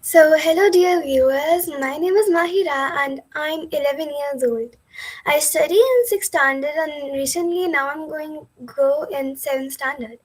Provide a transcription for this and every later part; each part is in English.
Hello, dear viewers. My name is Mahira and I'm 11 years old. I study in 6th standard and recently now I'm going go in 7th standard.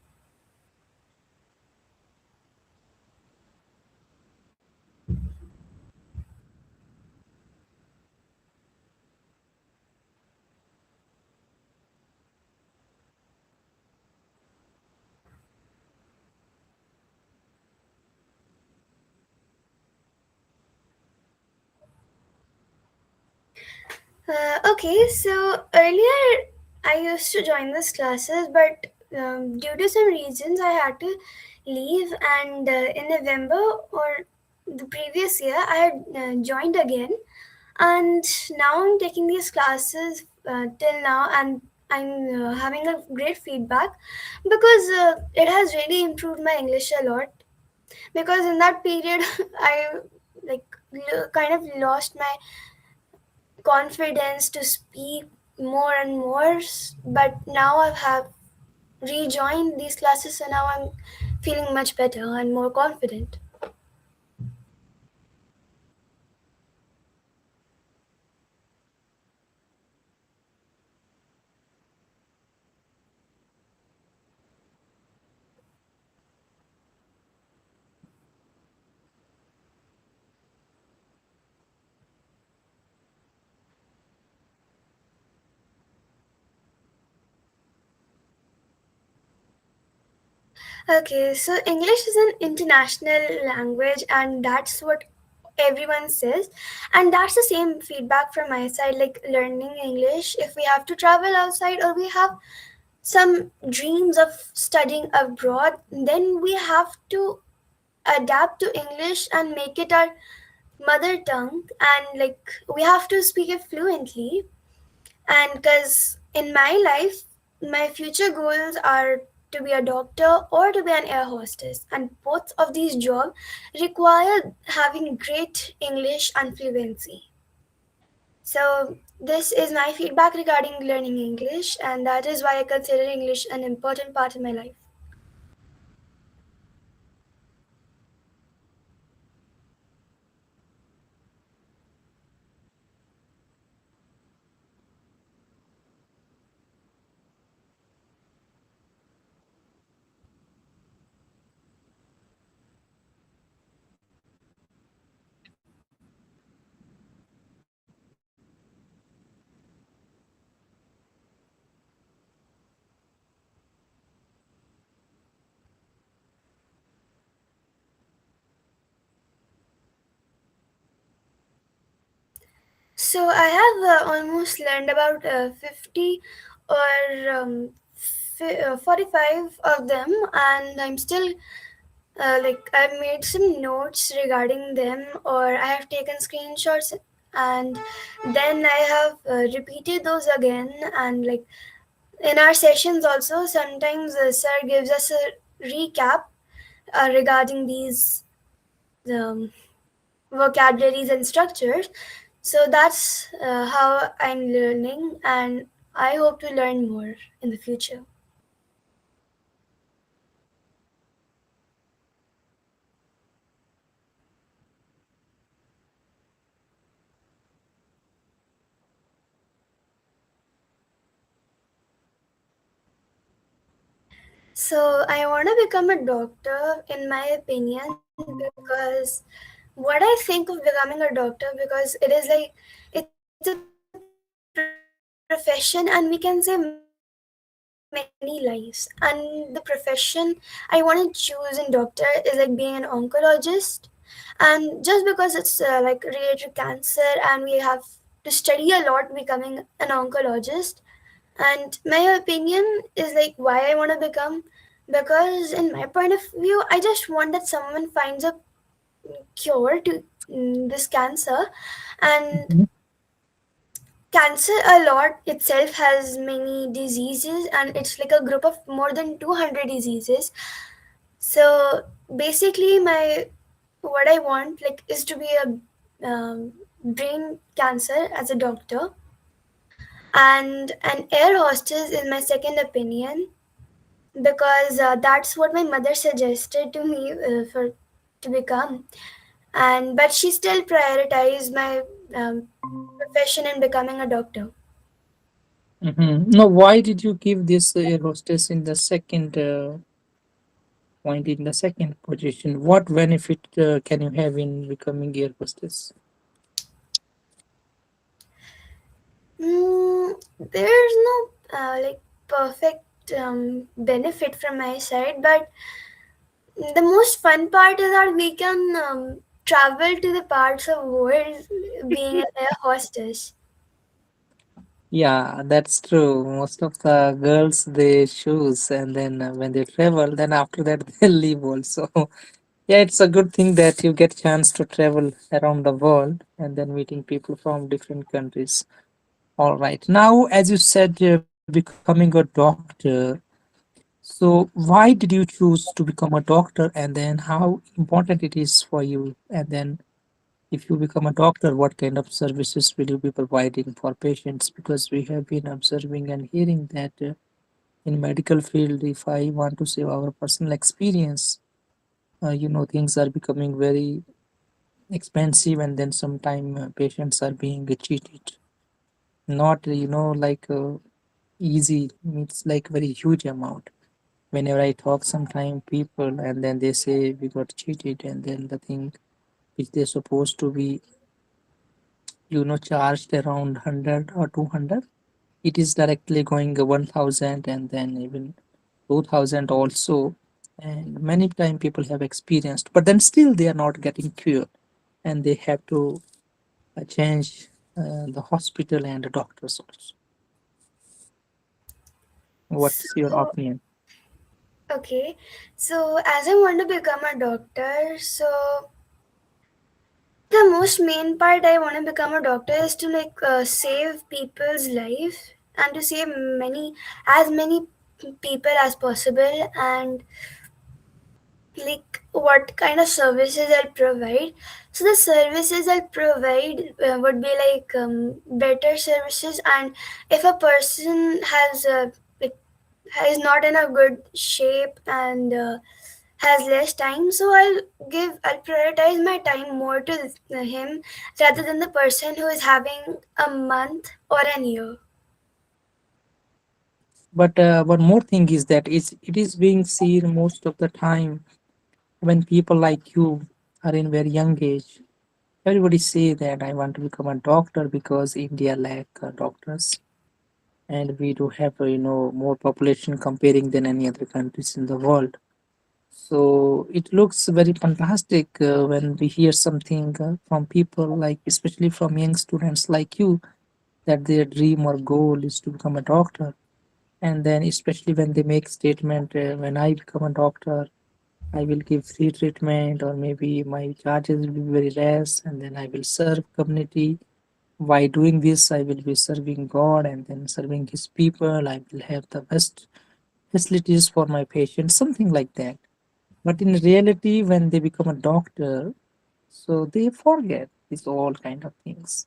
Earlier I used to join these classes, but due to some reasons I had to leave. And in November or the previous year, I had joined again, and now I'm taking these classes till now, and I'm having a great feedback because it has really improved my English a lot. Because in that period, I like kind of lost my confidence to speak more and more, but now I have rejoined these classes, so now I'm feeling much better and more confident. Okay, so English is an international language, and that's what everyone says. And that's the same feedback from my side, like learning English. If we have to travel outside or we have some dreams of studying abroad, then we have to adapt to English and make it our mother tongue, and like we have to speak it fluently. And because in my life, my future goals are to be a doctor or to be an air hostess, and both of these jobs require having great English and fluency. So this is my feedback regarding learning English, and that is why I consider English an important part of my life. So I have almost learned about 50 or 45 of them, and I'm still like I've made some notes regarding them, or I have taken screenshots, and then I have repeated those again. And like in our sessions also, sometimes sir gives us a recap regarding these um, vocabularies and structures. So that's how I'm learning, and I hope to learn more in the future. So I want to become a doctor, in my opinion, because what I think of becoming a doctor, because it is like it's a profession, and we can say many lives. And the profession I want to choose in doctor is like being an oncologist, and just because it's like related to cancer, and we have to study a lot becoming an oncologist. And my opinion is like why I want to become, because in my point of view, I just want that someone finds a cure to this cancer. And cancer a lot itself has many diseases, and it's like a group of more than 200 diseases. So basically what I want like is to be a brain cancer as a doctor, and an air hostess is my second opinion, because that's what my mother suggested to me for to become. and but she still prioritized my um, profession in becoming a doctor. No, why did you give this air hostess in the second point, in the second position? What benefit can you have in becoming air hostess? There's no like perfect benefit from my side, but the most fun part is that we can travel to the parts of world being an air hostess. Yeah, that's true. Most of the girls they choose, and then when they travel, then after that they leave also. Yeah, it's a good thing that you get chance to travel around the world and then meeting people from different countries. All right. Now, as you said, becoming a doctor. So, why did you choose to become a doctor, and then how important it is for you? And then, if you become a doctor, what kind of services will you be providing for patients? Because we have been observing and hearing that in medical field, if I want to say our personal experience, things are becoming very expensive, and then sometime patients are being cheated. Not like easy. It's like very huge amount. Whenever I talk sometime people, and then they say we got cheated, and then the thing which they're supposed to be charged around 100 or 200, it is directly going 1000, and then even 2000 also. And many time people have experienced, but then still they are not getting cured, and they have to change the hospital and the doctors also. So, What's your opinion? okay, so as I want to become a doctor, so the most main part I want to become a doctor is to like save people's life and to save as many people as possible, and like what kind of services I'll provide. So the services I'll provide would be like better services, and if a person has like is not in a good shape and has less time, so I'll prioritize my time more to him rather than the person who is having a month or an year. But one more thing is that it is being seen most of the time when people like you are in very young age. Everybody say that I want to become a doctor because India lack doctors, and we do have more population comparing than any other countries in the world. So it looks very fantastic when we hear something from people like, especially from young students like you, that their dream or goal is to become a doctor. And then especially when they make statement, when I become a doctor, I will give free treatment, or maybe my charges will be very less, and then I will serve community. By doing this, I will be serving God and then serving His people. I will have the best facilities for my patients, something like that. But in reality, when they become a doctor, so they forget these all kind of things.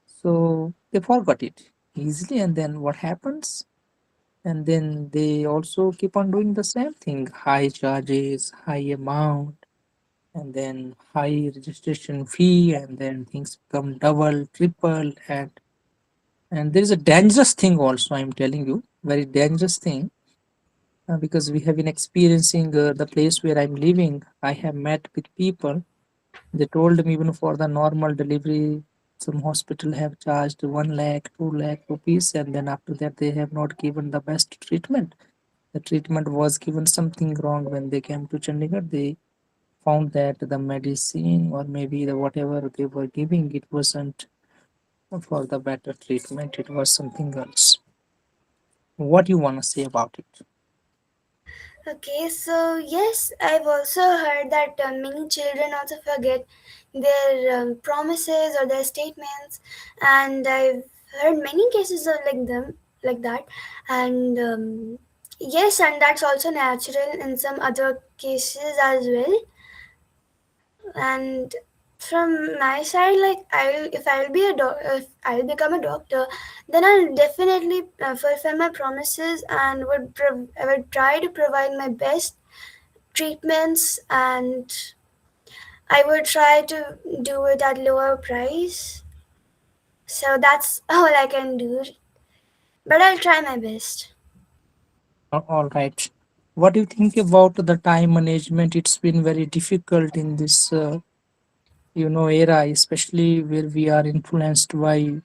So they forgot it easily, and then what happens? And then they also keep on doing the same thing: high charges, high amount, and then high registration fee, and then things become double, triple, and there is a dangerous thing also. I'm telling you, very dangerous thing, because we have been experiencing the place where I'm living. I have met with people. They told me even for the normal delivery, some hospital have charged 1 lakh, 2 lakh rupees, and then after that they have not given the best treatment. The treatment was given something wrong. When they came to Chandigarh, they found that the medicine, or maybe the whatever they were giving, it wasn't for the better treatment, it was something else. What do you want to say about it? Okay, so yes, I've also heard that many children also forget their promises or their statements, and I've heard many cases of like that, and yes, and that's also natural in some other cases as well. And from my side, like if I'll become a doctor, then I'll definitely fulfill my promises and I would try to provide my best treatments and I would try to do it at lower price. So that's all I can do. But I'll try my best. All right. What do you think about the time management? It's been very difficult in this, era, especially where we are influenced by,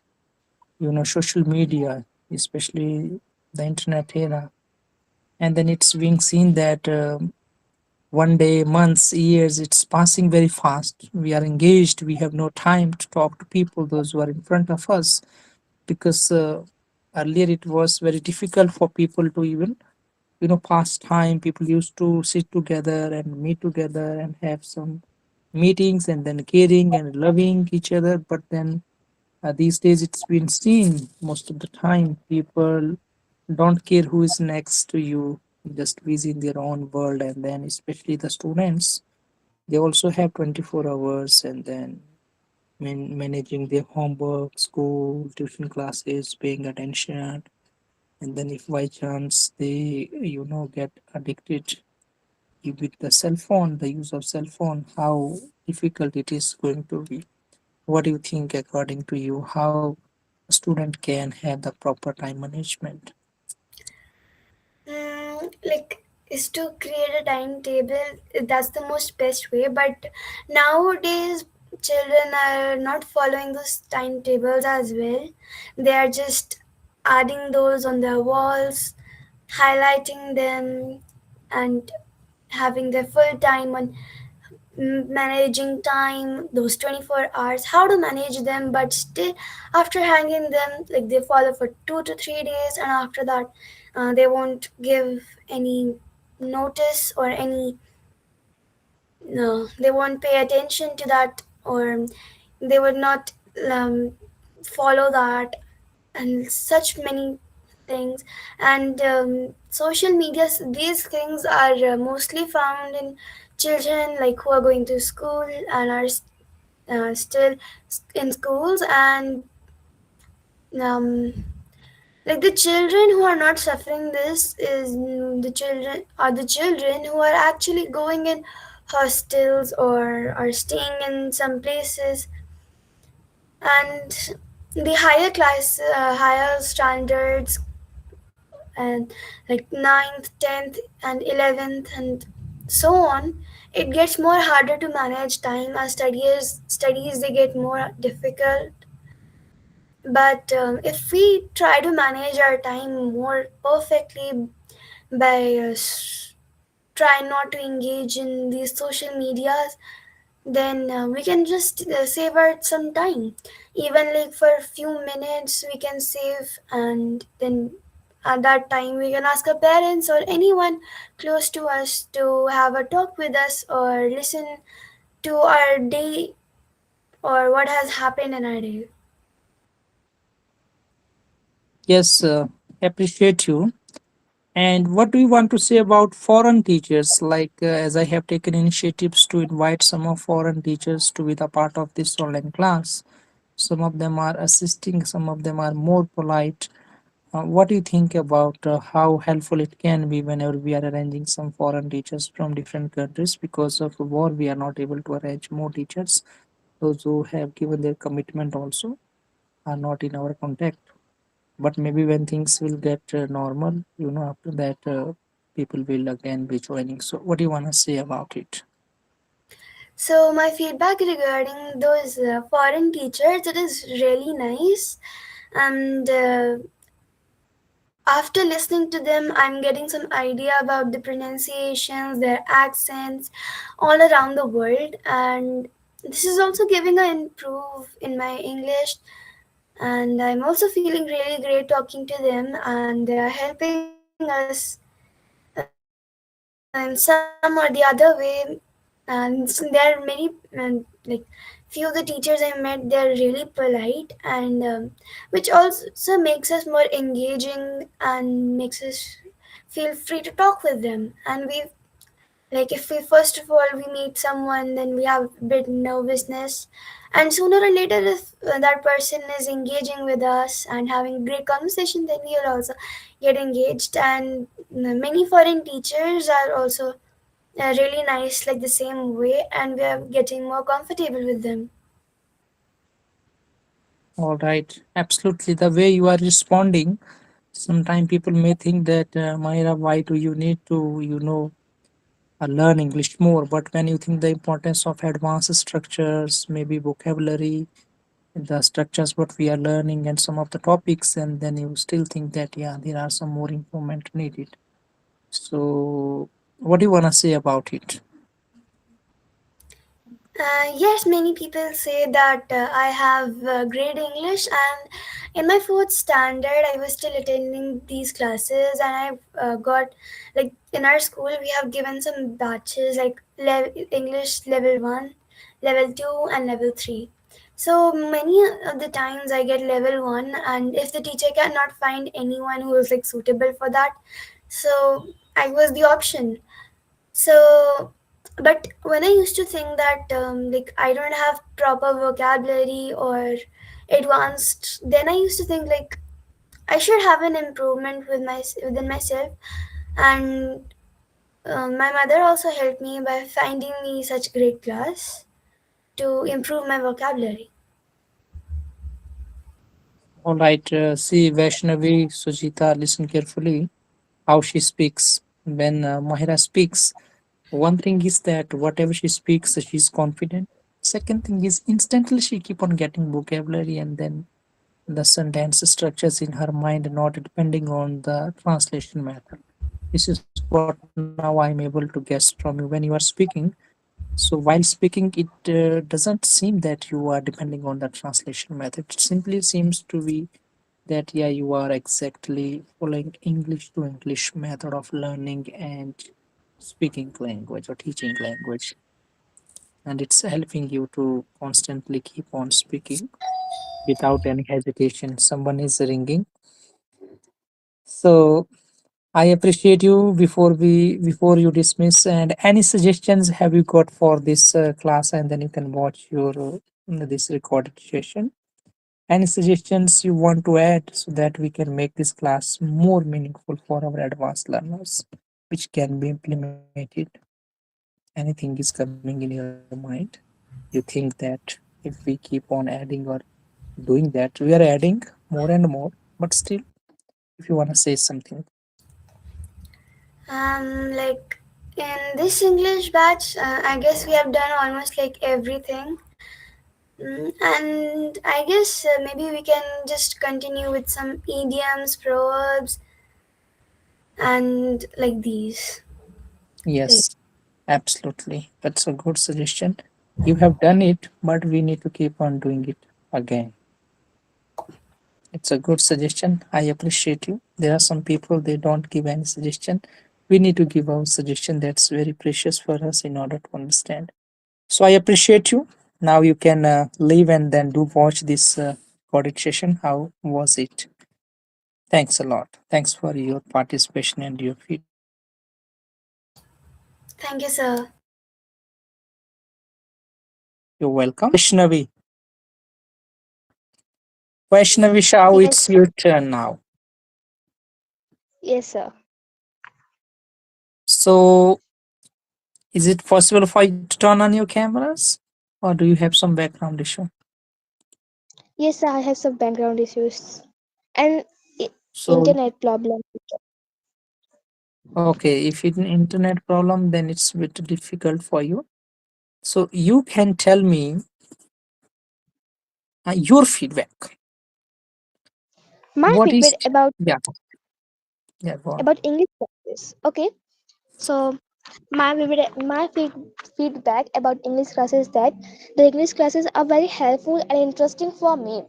social media, especially the internet era. And then it's being seen that one day, months, years, it's passing very fast. We are engaged. We have no time to talk to people, those who are in front of us, because earlier it was very difficult for people to even past time. People used to sit together and meet together and have some meetings and then caring and loving each other. But then these days it's been seen most of the time people don't care who is next to you, just busy in their own world. And then especially the students, they also have 24 hours, and then managing their homework, school, tuition classes, paying attention. And then if by chance they get addicted with the cell phone, the use of cell phone, how difficult it is going to be. What do you think, according to you, how a student can have the proper time management? Like, is to create a timetable. That's the most best way. But nowadays, children are not following those timetables as well. They are just adding those on their walls, highlighting them, and having their full time on managing time, those 24 hours, how to manage them. But still, after hanging them, like, they follow for 2 to 3 days, and after that they won't give any notice or any, no, they won't pay attention to that, or they would not um, follow that, and such many things. And social media, these things are mostly found in children, like, who are going to school and are still in schools. And um, like, the children who are not suffering this is the children who are actually going in hostels or are staying in some places. And the higher class, higher standards, and like ninth, 10th, and 11th, and so on, it gets more harder to manage time. As studies, they get more difficult. But if we try to manage our time more perfectly by try not to engage in these social medias, then we can just save our some time. Even like for a few minutes we can save, and then at that time we can ask our parents or anyone close to us to have a talk with us or listen to our day or what has happened in our day. Yes, appreciate you. And what do you want to say about foreign teachers? Like, as I have taken initiatives to invite some of foreign teachers to be the part of this online class. Some of them are assisting, some of them are more polite. What do you think about how helpful it can be whenever we are arranging some foreign teachers from different countries? Because of war, we are not able to arrange more teachers. Those who have given their commitment also are not in our contact. But maybe when things will get normal, after that, people will again be joining. So, what do you want to say about it? So my feedback regarding those foreign teachers, it is really nice. And after listening to them, I'm getting some idea about the pronunciations, their accents, all around the world. And this is also giving a improve in my English. And I'm also feeling really great talking to them, and they are helping us in some or the other way. And there are many, like, few of the teachers I met, they're really polite, and which also makes us more engaging and makes us feel free to talk with them. And we, like, if we first of all we meet someone, then we have a bit nervousness, and sooner or later, if that person is engaging with us and having great conversation, then we will also get engaged. And many foreign teachers are also really nice, like the same way, and we are getting more comfortable with them. All right, absolutely. The way you are responding, sometimes people may think that, Myra, why do you need to, learn English more? But when you think the importance of advanced structures, maybe vocabulary, the structures what we are learning, and some of the topics, and then you still think that, yeah, there are some more improvement needed. So, what do you wanna say about it? Yes, many people say that I have great English, and in my fourth standard, I was still attending these classes, and I got, like, in our school we have given some batches like English level 1, level 2, and level 3. So many of the times I get level 1, and if the teacher cannot find anyone who is like suitable for that, so I was the option. So, but when I used to think that like I don't have proper vocabulary or advanced, then I used to think like I should have an improvement within myself, and my mother also helped me by finding me such great class to improve my vocabulary. All right, see, Vaishnavi, Sujita, listen carefully how she speaks. When Mahira speaks, one thing is that whatever she speaks, she's confident. Second thing is instantly she keep on getting vocabulary, and then the sentence structures in her mind, not depending on the translation method. This is what now I'm able to guess from you when you are speaking. So while speaking, it doesn't seem that you are depending on the translation method. It simply seems to be that, yeah, you are exactly following English to English method of learning and speaking language or teaching language, and it's helping you to constantly keep on speaking without any hesitation. Someone is ringing, so I appreciate you. Before you dismiss, and any suggestions have you got for this class, and then you can watch your this recorded session. Any suggestions you want to add so that we can make this class more meaningful for our advanced learners, which can be implemented? Anything is coming in your mind? You think that if we keep on adding or doing that, we are adding more and more, but still, if you want to say something. Like in this English batch, I guess we have done almost like everything. And I guess maybe we can just continue with some idioms, proverbs, and like these. Like, Yes, absolutely. That's a good suggestion. You have done it, but we need to keep on doing it again. It's a good suggestion. I appreciate you. There are some people they don't give any suggestion. We need to give our suggestion. That's very precious for us in order to understand. So I appreciate you. Now you can leave and then do watch this recorded session. How was it? Thanks a lot. Thanks for your participation and your feedback. thank you, sir. You're welcome. Vaishnavi. Vaishnavi Shao, Yes, it's your turn now. yes, sir. So, is it possible for you to turn on your cameras? Or do you have some background issue? Yes, sir, I have some background issues and So, internet problem. okay, if it's an internet problem, then it's a bit difficult for you. So, you can tell me your feedback. My What is, feedback about yeah, yeah, go on. English classes. Okay, so my feedback about English classes is that the English classes are very helpful and interesting for me,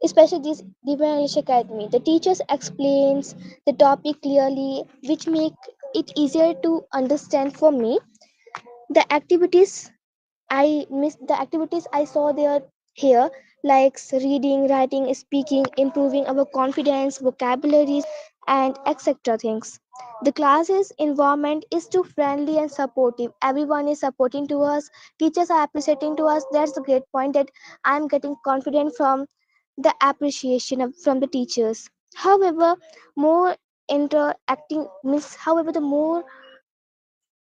especially this Divya English Academy. The teachers explains the topic clearly, which make it easier to understand for me. The activities I miss the activities I saw there here, like reading, writing, speaking, improving our confidence, vocabularies, and etc. things. The classes environment is too friendly and supportive. Everyone is supporting to us. Teachers are appreciating to us. That's a great point that I'm getting confident from the appreciation from the teachers. However, more interacting means however the more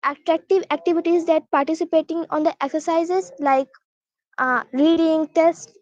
attractive activities that participating on the exercises like reading, tests,